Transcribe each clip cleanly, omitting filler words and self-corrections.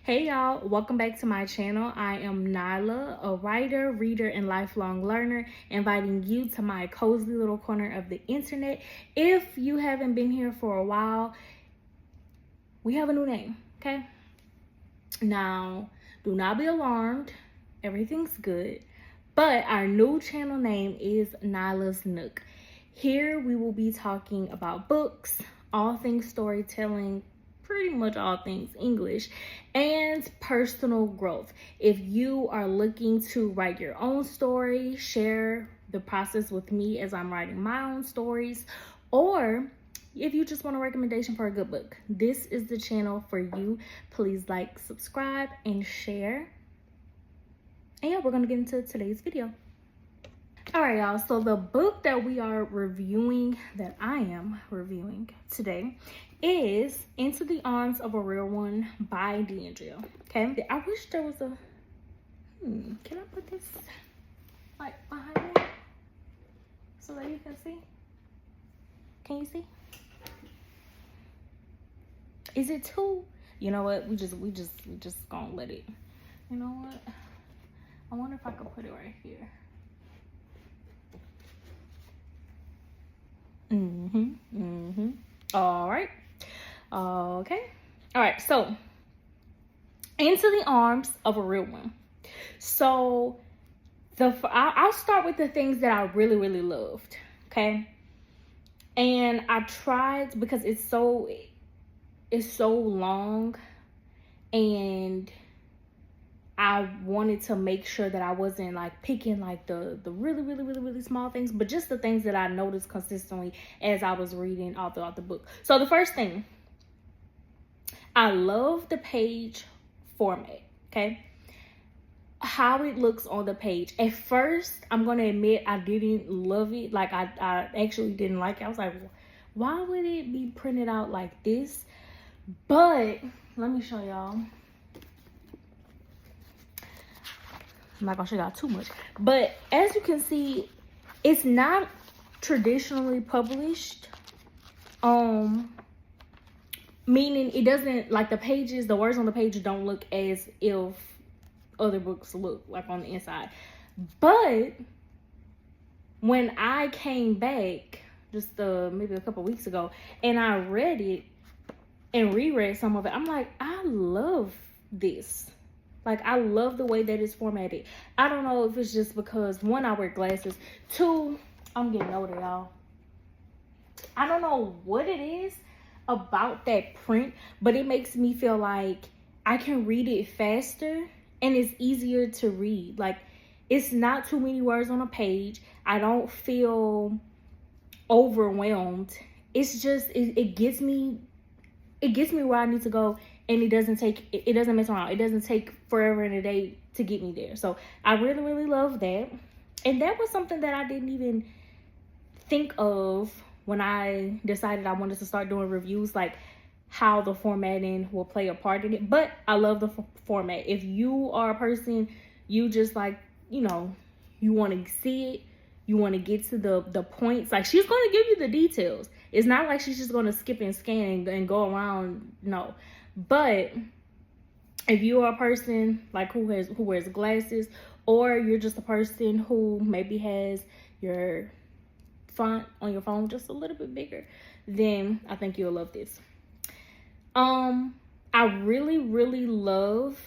Hey y'all, welcome back to my channel. I am Nyla, a writer, reader, and lifelong learner, inviting you to my cozy little corner of the internet. If you haven't been here for a while, we have a new name, okay? Now, do not be alarmed. Everything's good. But our new channel name is Nyla's Nook. Here we will be talking about books, all things storytelling, pretty much all things English, and personal growth. If you are looking to write your own story, share the process with me as I'm writing my own stories, or if you just want a recommendation for a good book, this is the channel for you. Please like, subscribe, and share. And yeah, we're gonna get into today's video. All right, y'all, so the book that we are reviewing, that I am reviewing today, is Into the Arms of a Real One by D'Andrea. Okay, I wish there was a, can I put this like behind me so that you can see? Can you see? Is it too, you know what, we just gonna let it, you know what, I wonder if I could put it right here. All right. Okay. All right. So, Into the Arms of a Real One. So, I'll start with the things that I really loved. Okay. And I tried, because it's so long, and I wanted to make sure that I wasn't like picking like the really small things, but just the things that I noticed consistently as I was reading all throughout the book. So the first thing, I love the page format, okay? How it looks on the page. At first, I'm going to admit I didn't love it. Like I actually didn't like it. I was like, why would it be printed out like this? But let me show y'all. I'm not gonna show y'all too much, but as you can see, it's not traditionally published, meaning it doesn't, like, the pages, the words on the page don't look as if other books look like on the inside. But when I came back just maybe a couple weeks ago and I read it and reread some of it, I'm like, I love this. Like, I love the way that it's formatted. I don't know if it's just because, one, I wear glasses. Two, I'm getting older, y'all. I don't know what it is about that print, but it makes me feel like I can read it faster and it's easier to read. Like, it's not too many words on a page. I don't feel overwhelmed. It's just, it gets me where I need to go. And it doesn't mess around. It doesn't take forever and a day to get me there. So I really love that. And that was something that I didn't even think of when I decided I wanted to start doing reviews, like how the formatting will play a part in it. But I love the format. If you are a person, you just like, you know, you want to see it, you want to get to the points. Like, she's going to give you the details. It's not like she's just going to skip and scan and go around. No. But if you are a person like who wears glasses, or you're just a person who maybe has your font on your phone just a little bit bigger, then I think you'll love this. I really love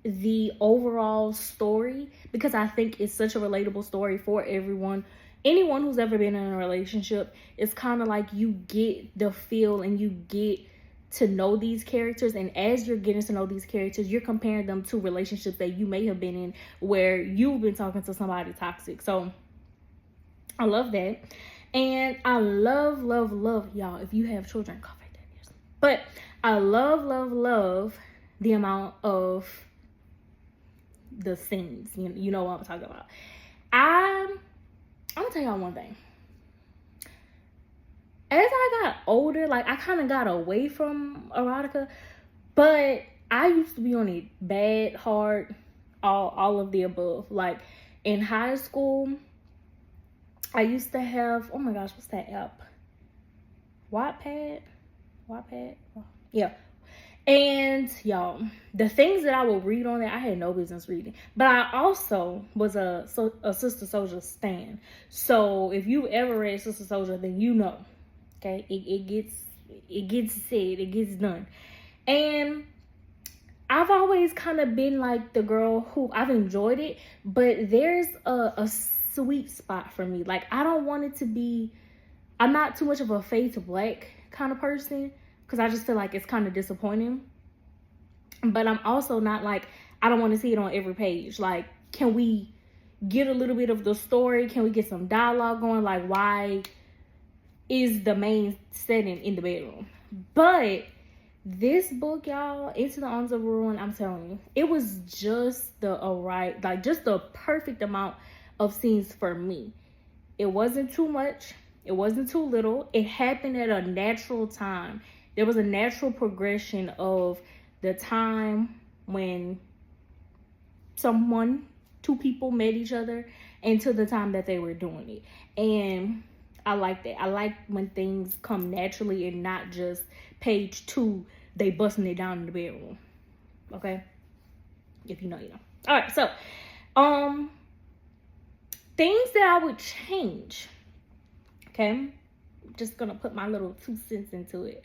the overall story, because I think it's such a relatable story for everyone. Anyone who's ever been in a relationship, it's kind of like you get the feel and you get to know these characters, and as you're getting to know these characters, you're comparing them to relationships that you may have been in where you've been talking to somebody toxic. So I love that. And I love y'all, if you have children, cough right there. But I love the amount of the scenes. You know what I'm talking about. I'm gonna tell y'all one thing. As I got older, like, I kind of got away from erotica, but I used to be on it bad, hard, all of the above. Like, in high school, I used to have, oh my gosh, what's that app? Wattpad? Yeah. And y'all, the things that I would read on there, I had no business reading. But I also was a Sister Soldier stan. So if you ever read Sister Soldier, then you know, okay, it gets said, it gets done. And I've always kind of been like the girl who I've enjoyed it, but there's a sweet spot for me. Like, I don't want it to be, I'm not too much of a fade to black kind of person, because I just feel like it's kind of disappointing. But I'm also not like, I don't want to see it on every page. Like, can we get a little bit of the story? Can we get some dialogue going? Like, why is the main setting in the bedroom? But this book, y'all, Into the Arms of Ruin, I'm telling you, it was just just the perfect amount of scenes for me. It wasn't too much. It wasn't too little. It happened at a natural time. There was a natural progression of the time when two people met each other, and to the time that they were doing it. And I like that. I like when things come naturally and not just page 2, they busting it down in the bedroom. Okay? If you know, you know. All right, so things that I would change. Okay? I'm just gonna put my little 2 cents into it.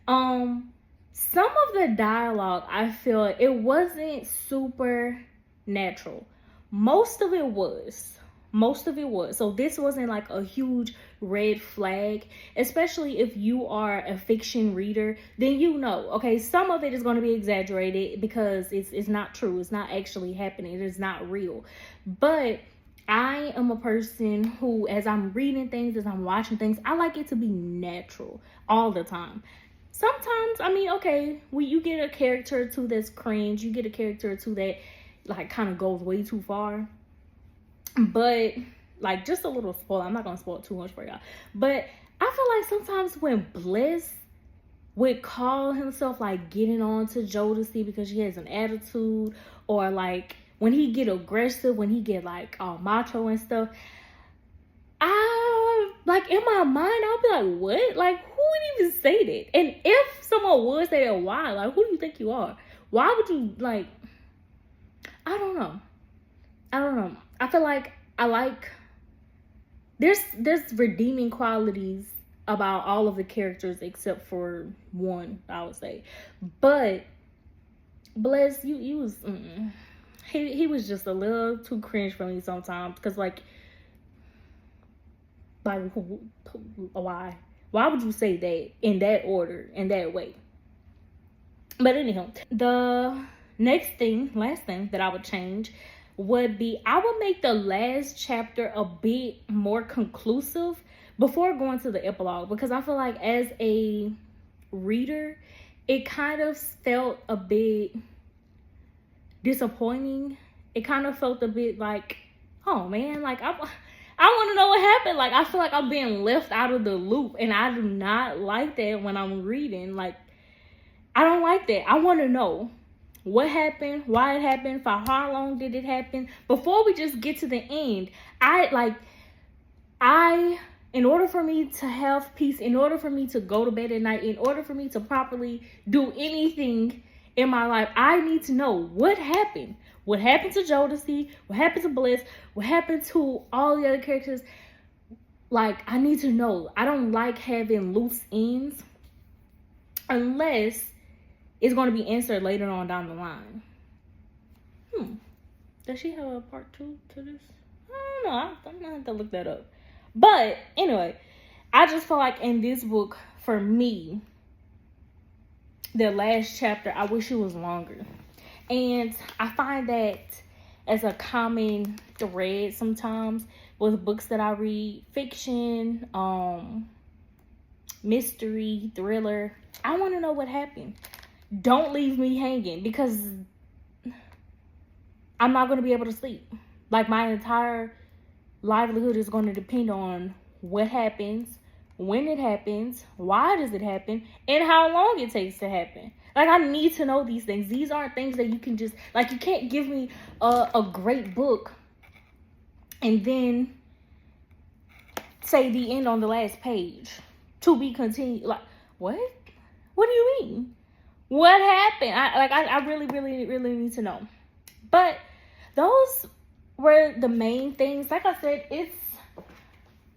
Some of the dialogue, I feel it wasn't super natural. Most of it was. So this wasn't like a huge red flag, especially if you are a fiction reader. Then you know, okay, some of it is going to be exaggerated because it's not true. It's not actually happening. It is not real. But I am a person who, as I'm reading things, as I'm watching things, I like it to be natural all the time. Sometimes, I mean, okay, when you get a character or two that's cringe, you get a character or two that like kind of goes way too far. But like, just a little spoiler, I'm not gonna spoil too much for y'all, but I feel like sometimes when Bliss would call himself like getting on to Jodeci because she has an attitude, or like when he get aggressive, when he get like all macho and stuff, I like, in my mind I'll be like, what? Like, who would even say that? And if someone would say that, why? Like, who do you think you are? Why would you, like, I don't know. I feel like there's redeeming qualities about all of the characters except for one, I would say. But Bless, you was he was just a little too cringe for me sometimes, because like why would you say that in that order, in that way? But anyhow, the last thing that I would change would be, I would make the last chapter a bit more conclusive before going to the epilogue, because I feel like as a reader, it kind of felt a bit disappointing. It kind of felt a bit like, oh man, like I want to know what happened. Like, I feel like I'm being left out of the loop, and I do not like that when I'm reading. Like, I don't like that. I want to know what happened, why it happened, for how long did it happen, before we just get to the end. In order for me to have peace, in order for me to go to bed at night, in order for me to properly do anything in my life, I need to know what happened. What happened to Jodeci? What happened to Bliss? What happened to all the other characters? Like, I need to know. I don't like having loose ends unless it's going to be answered later on down the line. Does she have a part 2 to this? I don't know. I'm gonna have to look that up. But anyway, I just feel like in this book, for me, the last chapter, I wish it was longer. And I find that as a common thread sometimes with books that I read, fiction, mystery, thriller. I want to know what happened. Don't leave me hanging, because I'm not going to be able to sleep. Like, my entire livelihood is going to depend on what happens, when it happens, why does it happen, and how long it takes to happen. Like, I need to know these things. These aren't things that you can just, like, you can't give me a great book and then say the end on the last page. To be continued. Like, what? What do you mean? What happened? I really, really, really need to know. But those were the main things. Like I said, it's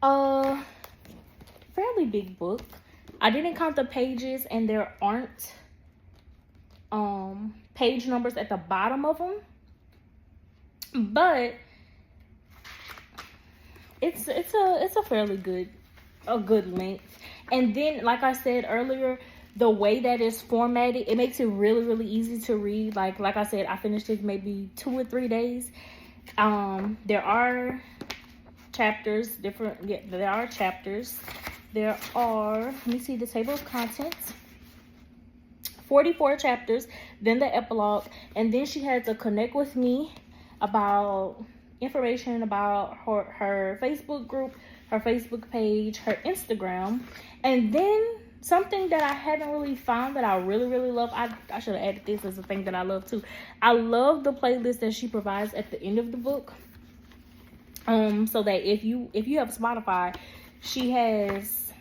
a fairly big book. I didn't count the pages, and there aren't page numbers at the bottom of them. But it's a fairly good length. And then, like I said earlier, the way that it's formatted, it makes it really, really easy to read. Like I said, I finished it maybe 2 or 3 days. There are chapters, there are chapters. There are, let me see the table of contents. 44 chapters, then the epilogue, and then she had to connect with me about information about her Facebook group, her Facebook page, her Instagram, and then something that I haven't really found that I really, really love. I should have added this as a thing that I love too. I love the playlist that she provides at the end of the book. So that if you have Spotify, she has,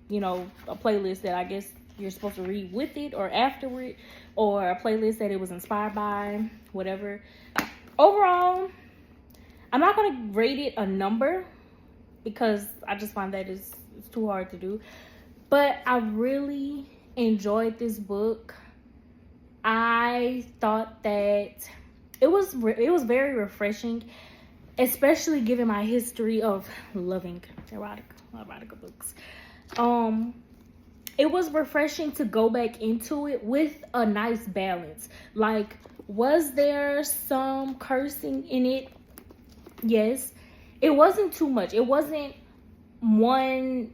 you know, a playlist that I guess you're supposed to read with it or afterward, or a playlist that it was inspired by, whatever. Overall, I'm not going to rate it a number because I just find that it's too hard to do. But I really enjoyed this book. I thought that it was very refreshing, especially given my history of loving erotica books. It was refreshing to go back into it with a nice balance. Like, was there some cursing in it? Yes. It wasn't too much. It wasn't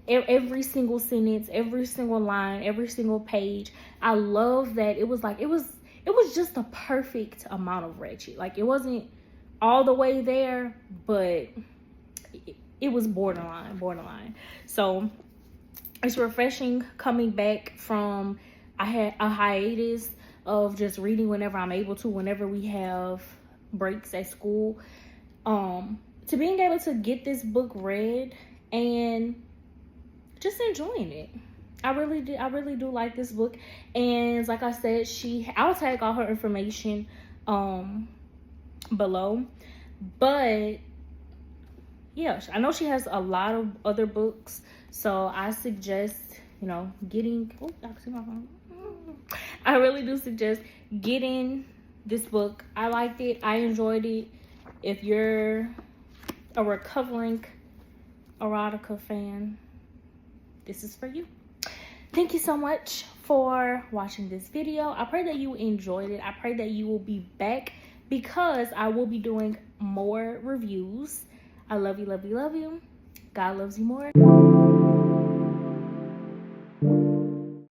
every single sentence, every single line, every single page. I love that it was like, it was just a perfect amount of ratchet. Like, it wasn't all the way there, but it was borderline. So it's refreshing coming back from, I had a hiatus of just reading whenever I'm able to, whenever we have breaks at school, to being able to get this book read and just enjoying it. I really do like this book. And like I said, I'll tag all her information below. But yeah, I know she has a lot of other books, so I suggest, you know, getting, oh, I can see my phone. I really do suggest getting this book. I liked it. I enjoyed it. If you're a recovering erotica fan, this is for you. Thank you so much for watching this video. I pray that you enjoyed it. I pray that you will be back, because I will be doing more reviews. I love you, love you, love you. God loves you more.